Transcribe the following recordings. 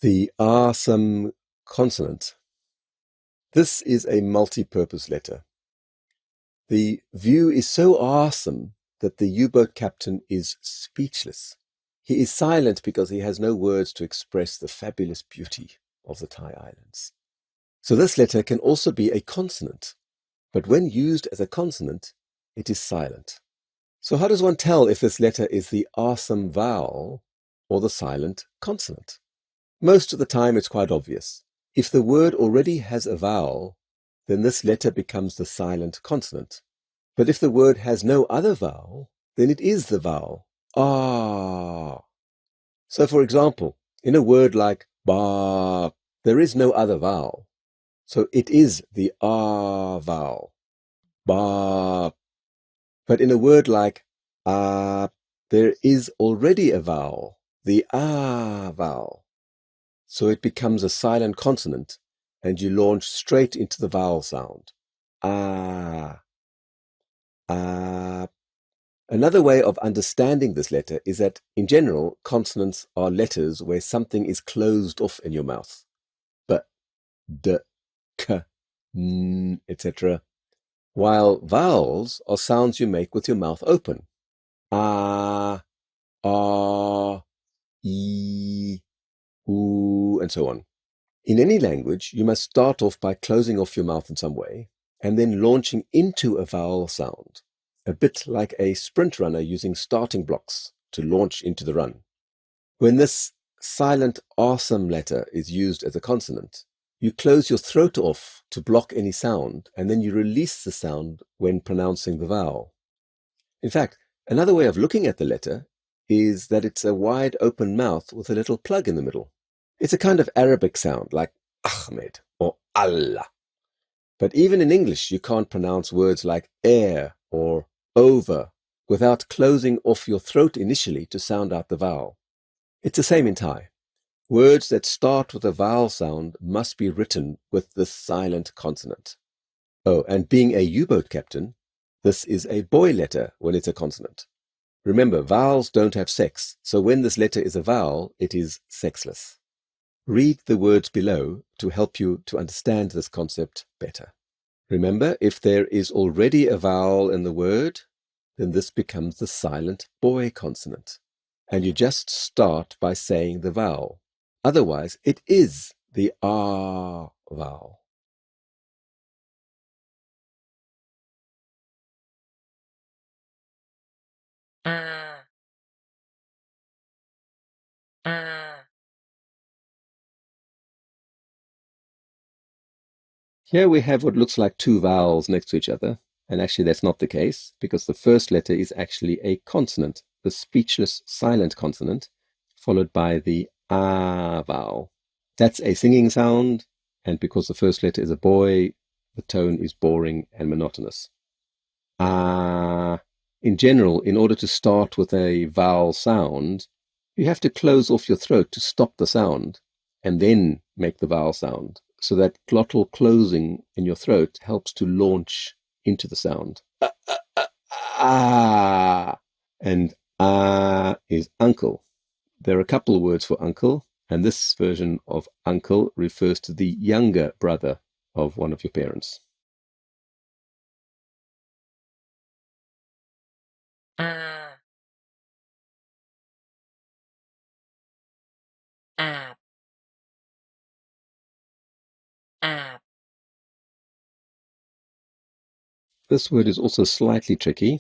The awesome consonant. This is a multi-purpose letter. The view is so awesome that the U-boat captain is speechless. He is silent because he has no words to express the fabulous beauty of the Thai Islands. So this letter can also be a consonant, but when used as a consonant, it is silent. So how does one tell if this letter is the awesome vowel or the silent consonant? Most of the time it's quite obvious. If the word already has a vowel, then this letter becomes the silent consonant. But if the word has no other vowel, then it is the vowel, ah. So for example, in a word like ba, there is no other vowel. So it is the ah vowel, ba. But in a word like there is already a vowel, the ah vowel. So it becomes a silent consonant, and you launch straight into the vowel sound. Ah. Ah. Another way of understanding this letter is that, in general, consonants are letters where something is closed off in your mouth. B, d, k, n, etc. While vowels are sounds you make with your mouth open. Ah, ah, e, oo, and so on. In any language, you must start off by closing off your mouth in some way, and then launching into a vowel sound, a bit like a sprint runner using starting blocks to launch into the run. When this silent awesome letter is used as a consonant, you close your throat off to block any sound, and then you release the sound when pronouncing the vowel. In fact, another way of looking at the letter is that it's a wide open mouth with a little plug in the middle. It's a kind of Arabic sound like Ahmed or Allah. But even in English, you can't pronounce words like air or over without closing off your throat initially to sound out the vowel. It's the same in Thai. Words that start with a vowel sound must be written with the silent consonant. Oh, and being a U-boat captain, this is a boy letter when it's a consonant. Remember, vowels don't have sex, so when this letter is a vowel, it is sexless. Read the words below to help you to understand this concept better. Remember, if there is already a vowel in the word, then this becomes the silent boy consonant. And you just start by saying the vowel. Otherwise, it is the R vowel. Here we have what looks like two vowels next to each other, and actually that's not the case, because the first letter is actually a consonant, the speechless silent consonant, followed by the ah vowel. That's a singing sound, and because the first letter is a boy, the tone is boring and monotonous. Ah. In general, in order to start with a vowel sound, you have to close off your throat to stop the sound, and then make the vowel sound. So that glottal closing in your throat helps to launch into the sound. Ah. And ah is uncle. There are a couple of words for uncle, and this version of uncle refers to the younger brother of one of your parents. This word is also slightly tricky.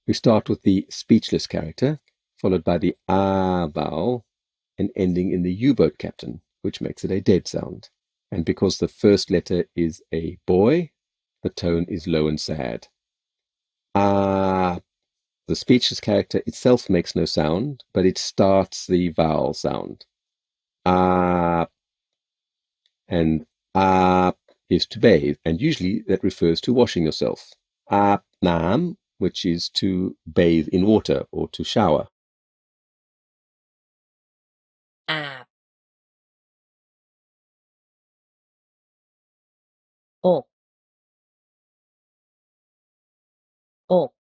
We start with the speechless character, followed by the ah vowel, and ending in the U-boat captain, which makes it a dead sound. And because the first letter is a boy, the tone is low and sad. Ah. The speechless character itself makes no sound, but it starts the vowel sound. Ah. And ah is to bathe, and usually that refers to washing yourself. Aap nam, which is to bathe in water or to shower. Oh. Oh.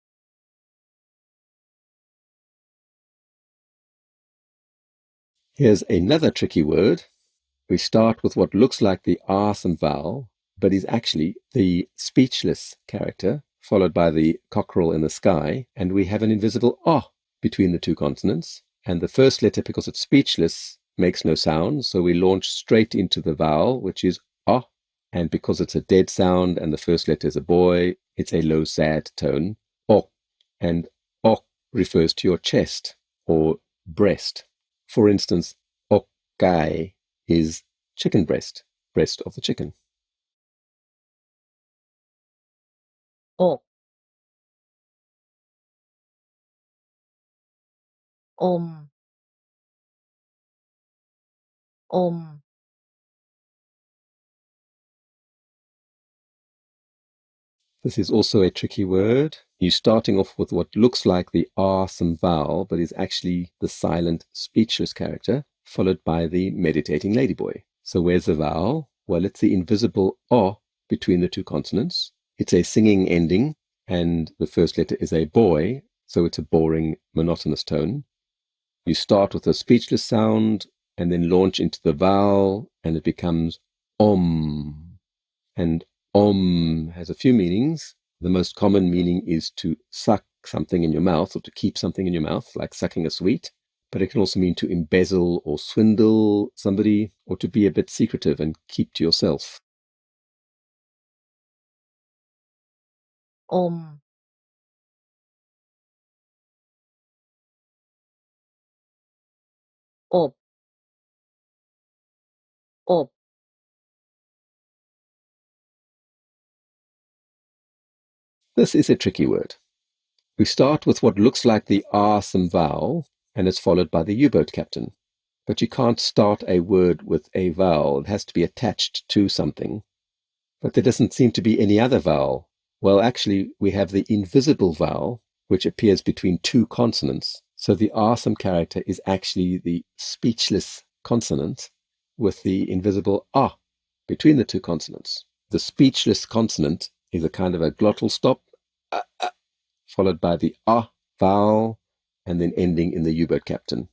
Here's another tricky word. we start with what looks like the awesome vowel, but is actually the speechless character, followed by the cockerel in the sky, and we have an invisible ah between the two consonants. And the first letter, because it's speechless, makes no sound, so we launch straight into the vowel, which is ah. And because it's a dead sound and the first letter is a boy, it's a low, sad tone, ok. And ok refers to your chest or breast. For instance, okai is chicken breast, breast of the chicken. อกอมอม This is also a tricky word. You're starting off with what looks like the awesome vowel, but is actually the silent, speechless character, followed by the meditating ladyboy. So where's the vowel? Well, it's the invisible o between the two consonants. It's a singing ending, and the first letter is a boy, so it's a boring, monotonous tone. You start with a speechless sound, and then launch into the vowel, and it becomes om. And om has a few meanings. The most common meaning is to suck something in your mouth or to keep something in your mouth, like sucking a sweet. But it can also mean to embezzle or swindle somebody, or to be a bit secretive and keep to yourself. อมอบอบ This is a tricky word. We start with what looks like the awesome vowel, and it's followed by the U-boat captain. But you can't start a word with a vowel. It has to be attached to something. But there doesn't seem to be any other vowel. Well, actually, we have the invisible vowel, which appears between two consonants. So the awesome character is actually the speechless consonant with the invisible ah between the two consonants. The speechless consonant is a kind of a glottal stop, followed by the ah vowel, and then ending in the U-boat captain.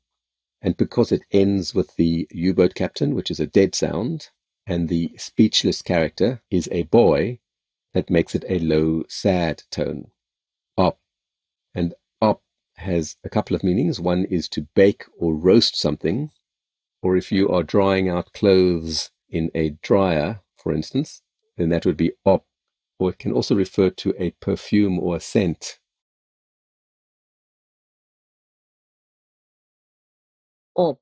And because it ends with the U-boat captain, which is a dead sound, and the speechless character is a boy, that makes it a low, sad tone. Op. And op has a couple of meanings. One is to bake or roast something, or if you are drying out clothes in a dryer, for instance, then that would be op. Or it can also refer to a perfume or a scent. อบ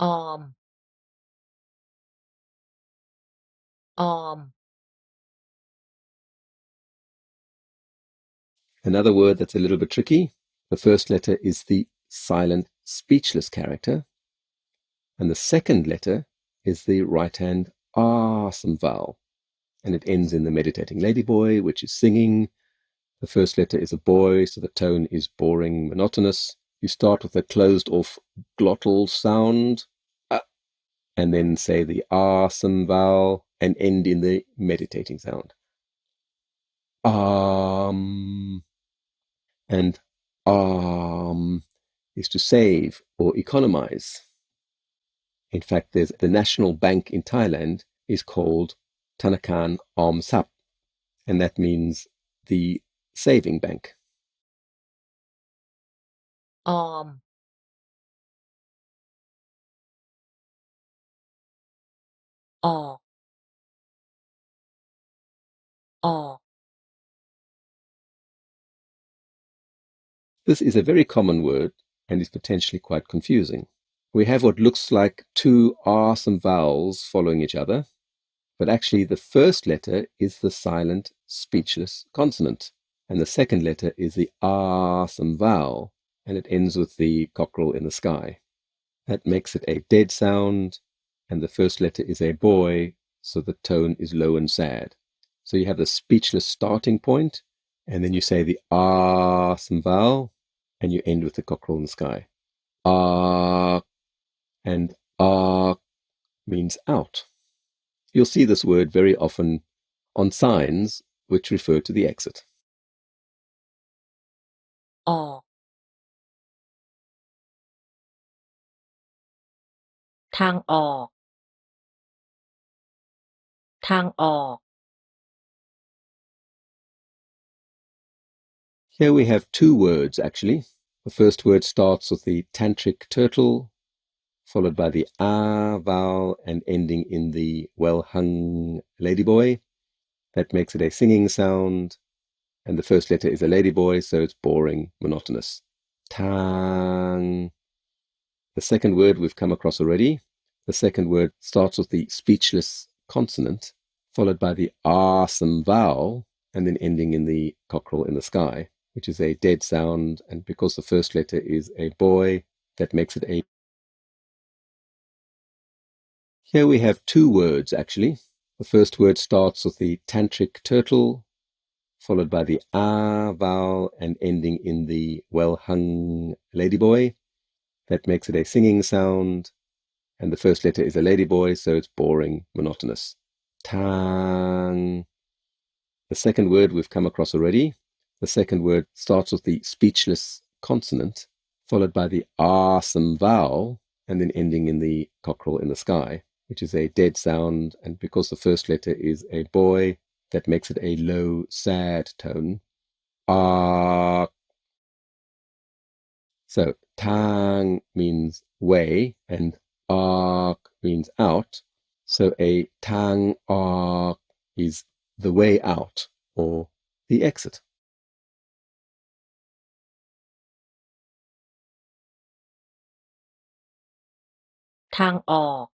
ออมออม Another word that's a little bit tricky. The first letter is the silent, speechless character, and the second letter is the right-hand awesome vowel, and it ends in the meditating ladyboy, which is singing. The first letter is a boy, so the tone is boring, monotonous. You start with a closed-off glottal sound, and then say the awesome vowel, and end in the meditating sound. And is to save or economize. In fact, there's the national bank in Thailand is called Thanakan Omsap, and that means the saving bank. ออมออกออก This is a very common word and is potentially quite confusing. We have what looks like two awesome vowels following each other, but actually the first letter is the silent, speechless consonant, and the second letter is the awesome vowel, and it ends with the cockerel in the sky. That makes it a dead sound, and the first letter is a boy, so the tone is low and sad. So you have the speechless starting point, and then you say the awesome vowel, and you end with the cockerel in the sky. Ah, and ah means out. You'll see this word very often on signs which refer to the exit. ออก ทางออกทางออก Here we have two words actually. The first word starts with the tantric turtle, followed by the a vowel and ending in the well-hung ladyboy. That makes it a singing sound, and the first letter is a ladyboy, so it's boring, monotonous. Tang. The second word we've come across already. The second word starts with the speechless consonant, followed by the awesome vowel, and then ending in the cockerel in the sky, which is a dead sound, and because the first letter is a boy, that makes it a... Here we have two words actually. The first word starts with the tantric turtle, followed by the a vowel and ending in the well-hung ladyboy. That makes it a singing sound, and the first letter is a ladyboy, so it's boring, monotonous. Tang. The second word we've come across already. The second word starts with the speechless consonant, followed by the awesome vowel, and then ending in the cockerel in the sky, which is a dead sound, and because the first letter is a boy, that makes it a low, sad tone. Ah. So tang means way and ark means out. So a tang ark is the way out or the exit. ทางออก